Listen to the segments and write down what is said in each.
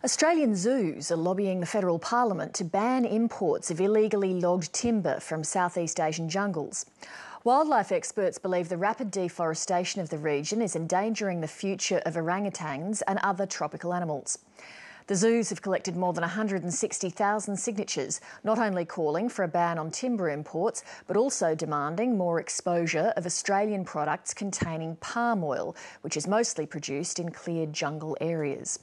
Australian zoos are lobbying the federal parliament to ban imports of illegally logged timber from Southeast Asian jungles. Wildlife experts believe the rapid deforestation of the region is endangering the future of orangutans and other tropical animals. The zoos have collected more than 160,000 signatures, not only calling for a ban on timber imports, but also demanding more exposure of Australian products containing palm oil, which is mostly produced in cleared jungle areas.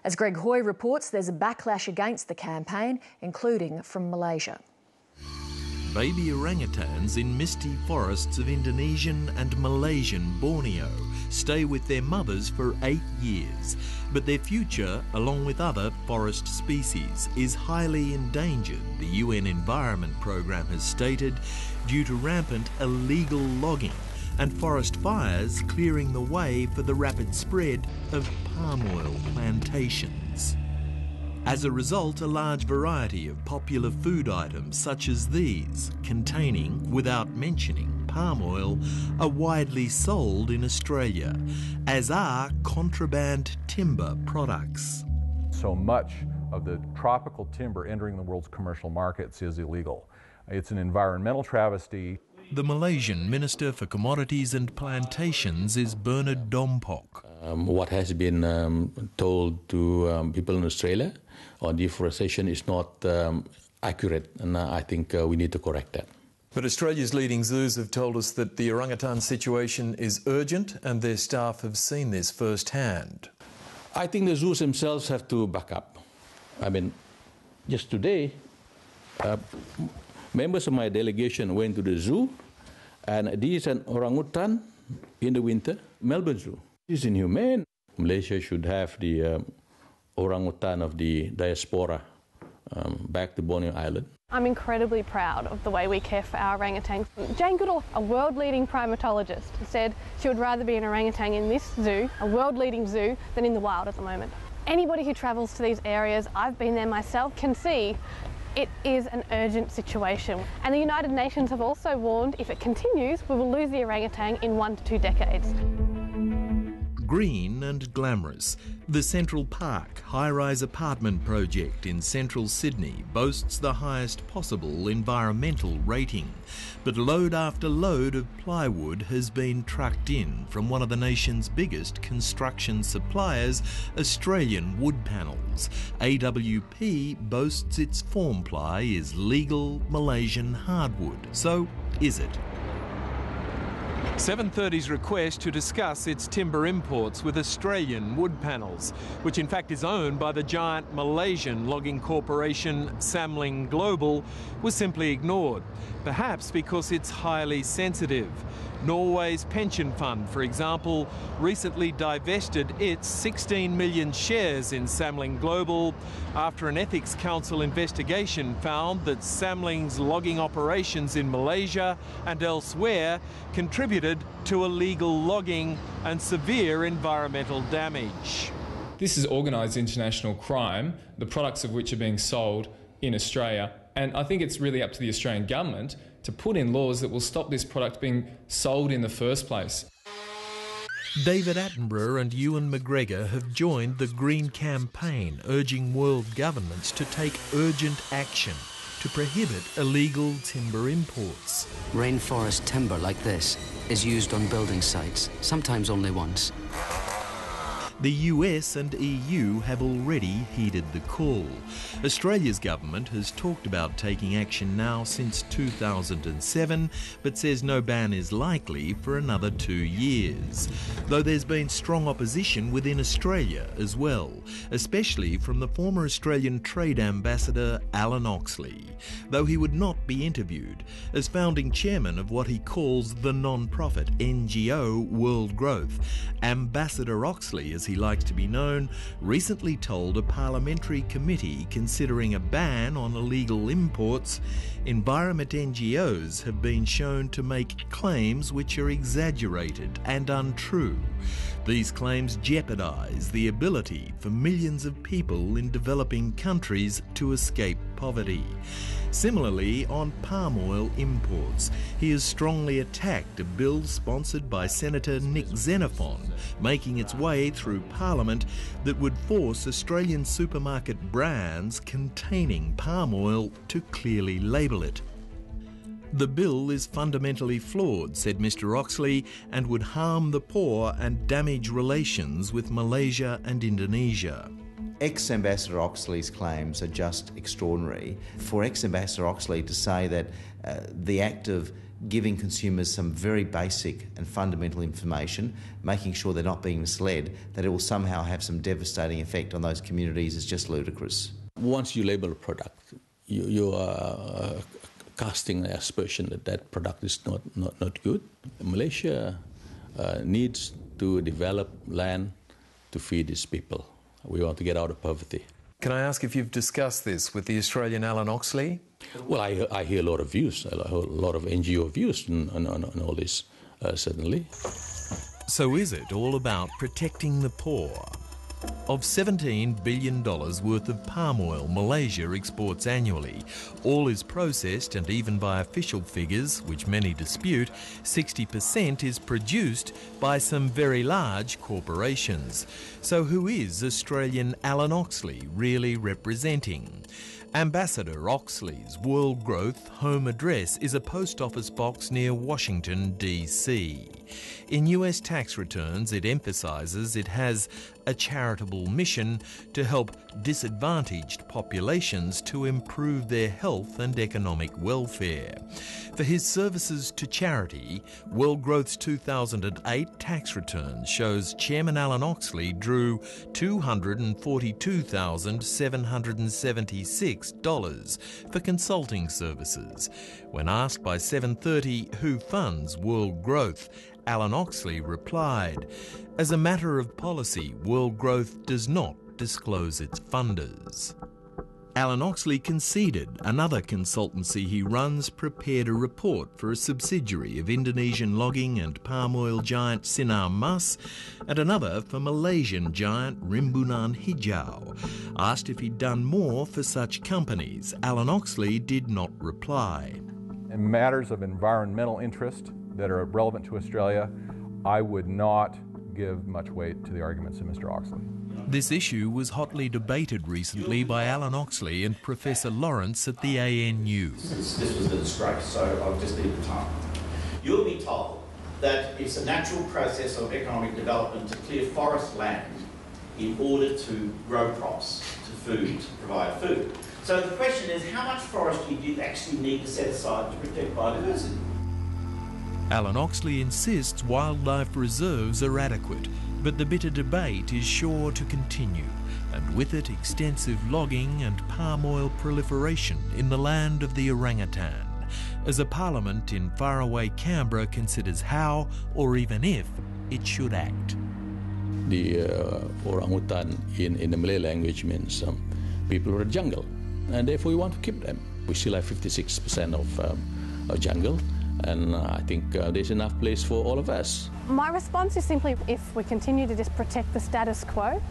As Greg Hoy reports, there's a backlash against the campaign, including from Malaysia. Baby orangutans in misty forests of Indonesian and Malaysian Borneo stay with their mothers for 8 years, but their future, along with other forest species, is highly endangered, the UN Environment Programme has stated, due to rampant illegal logging and forest fires clearing the way for the rapid spread of palm oil plantations. As a result, a large variety of popular food items such as these, containing, without mentioning, palm oil, are widely sold in Australia, as are contraband timber products. So much of the tropical timber entering the world's commercial markets is illegal. It's an environmental travesty. The Malaysian Minister for Commodities and Plantations is Bernard Dompok. What has been told to people in Australia on deforestation is not accurate, and I think we need to correct that. But Australia's leading zoos have told us that the orangutan situation is urgent and their staff have seen this firsthand. I think the zoos themselves have to back up. I mean, just today, members of my delegation went to the zoo, and this is an orangutan in the winter, Melbourne Zoo. It's inhumane. Malaysia should have the orangutan of the diaspora back to Borneo Island. I'm incredibly proud of the way we care for our orangutans. Jane Goodall, a world-leading primatologist, said she would rather be an orangutan in this zoo, a world-leading zoo, than in the wild at the moment. Anybody who travels to these areas, I've been there myself, can see it is an urgent situation. And the United Nations have also warned if it continues, we will lose the orangutan in 1 to 2 decades. Green and glamorous, the Central Park high-rise apartment project in central Sydney boasts the highest possible environmental rating. But load after load of plywood has been trucked in from one of the nation's biggest construction suppliers, Australian Wood Panels. AWP boasts its form ply is legal Malaysian hardwood. So is it? 730's request to discuss its timber imports with Australian Wood Panels, which in fact is owned by the giant Malaysian logging corporation Samling Global, was simply ignored, perhaps because it's highly sensitive. Norway's pension fund, for example, recently divested its 16 million shares in Samling Global after an Ethics Council investigation found that Samling's logging operations in Malaysia and elsewhere contributed to illegal logging and severe environmental damage. This is organised international crime, the products of which are being sold in Australia, and I think it's really up to the Australian government to put in laws that will stop this product being sold in the first place. David Attenborough and Ewan McGregor have joined the Green Campaign, urging world governments to take urgent action to prohibit illegal timber imports. Rainforest timber like this is used on building sites, sometimes only once. The US and EU have already heeded the call. Australia's government has talked about taking action now since 2007, but says no ban is likely for another 2 years. Though there's been strong opposition within Australia as well, especially from the former Australian Trade Ambassador Alan Oxley, though he would not be interviewed, as founding chairman of what he calls the non-profit NGO World Growth. Ambassador Oxley, as he likes to be known, recently told a parliamentary committee considering a ban on illegal imports, environment NGOs have been shown to make claims which are exaggerated and untrue. These claims jeopardise the ability for millions of people in developing countries to escape poverty. Similarly, on palm oil imports, he has strongly attacked a bill sponsored by Senator Nick Xenophon, making its way through Parliament, that would force Australian supermarket brands containing palm oil to clearly label it. The bill is fundamentally flawed, said Mr Oxley, and would harm the poor and damage relations with Malaysia and Indonesia. Ex-Ambassador Oxley's claims are just extraordinary. For ex-Ambassador Oxley to say that the act of giving consumers some very basic and fundamental information, making sure they're not being misled, that it will somehow have some devastating effect on those communities is just ludicrous. Once you label a product, you are casting an aspersion that that product is not good. Malaysia needs to develop land to feed its people. We want to get out of poverty. Can I ask if you've discussed this with the Australian Alan Oxley? Well, I hear a lot of views, a lot of NGO views on all this, certainly. So is it all about protecting the poor? Of $17 billion worth of palm oil Malaysia exports annually, all is processed, and even by official figures, which many dispute, 60% is produced by some very large corporations. So who is Australian Alan Oxley really representing? Ambassador Oxley's World Growth home address is a post office box near Washington, D.C. In US tax returns, it emphasises it has a charitable mission to help disadvantaged populations to improve their health and economic welfare. For his services to charity, World Growth's 2008 tax return shows Chairman Alan Oxley drew $242,776 for consulting services. When asked by 7:30 who funds World Growth, Alan Oxley replied, "As a matter of policy, World Growth does not disclose its funders." Alan Oxley conceded another consultancy he runs prepared a report for a subsidiary of Indonesian logging and palm oil giant Sinar Mas, and another for Malaysian giant Rimbunan Hijau. Asked if he'd done more for such companies, Alan Oxley did not reply. In matters of environmental interest that are relevant to Australia, I would not give much weight to the arguments of Mr Oxley. This issue was hotly debated recently by Alan Oxley and Professor Lawrence at the ANU. This was a disgrace, so I'll just leave the time. You'll be told that it's a natural process of economic development to clear forest land in order to grow crops, to provide food. So the question is, how much forest do you actually need to set aside to protect biodiversity? Alan Oxley insists wildlife reserves are adequate, but the bitter debate is sure to continue, and with it extensive logging and palm oil proliferation in the land of the orangutan, as a parliament in faraway Canberra considers how, or even if, it should act. The orangutan in the Malay language means people of the jungle, and therefore we want to keep them. We still have 56% of jungle, and I think there's enough place for all of us. My response is simply, if we continue to just protect the status quo,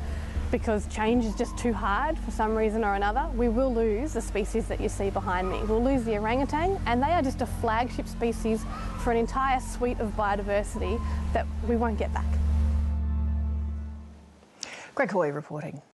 because change is just too hard for some reason or another, we will lose the species that you see behind me. We'll lose the orangutan, and they are just a flagship species for an entire suite of biodiversity that we won't get back. Greg Hoy reporting.